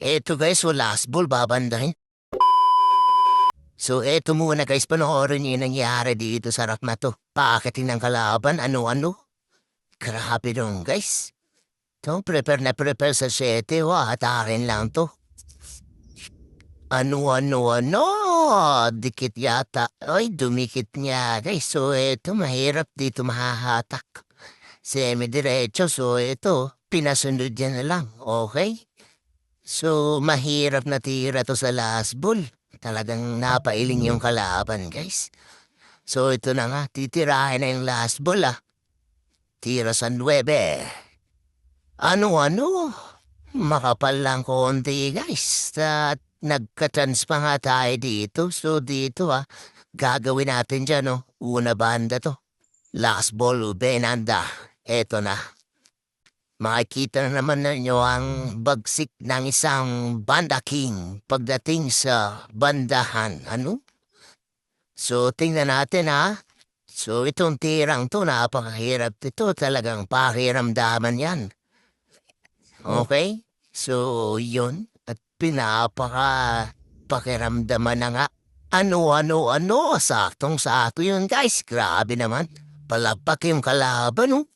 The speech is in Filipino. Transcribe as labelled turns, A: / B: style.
A: Eto guys, last ball babandahin. So eto muna guys, panoorin niyo yung nangyari dito sa harap na to. Paakatin ng kalaban, ano-ano. Grabe dong guys. To, prepare na prepare sa 7, hatakin lang to. Ano. Dikit yata. Ay, dumikit niya guys. So eto, mahirap dito mahahatak. Semi-diretso, so eto, pinasunod niya na lang, okay? So, mahirap na tira to sa last ball. Talagang napailing yung kalaban, guys. So, ito na nga, titirahin na yung last ball, ah. Tira sa 9. Ano? Makapal lang konti, guys. At nagka-chance pa nga tayo dito. So, dito, gagawin natin dyan, no? Una banda to. Last ball, Benanda. Eto na. Makikita na naman ninyo ang bagsik ng isang banda king pagdating sa bandahan. Ano? So, tingnan natin So, itong tirang to, napakahirap ito. Talagang pakiramdaman yan. Okay? So, yun. At pakiramdaman na nga. Ano. Saktong-sakto yun, guys. Grabe naman. Palagpak yung kalaban, no?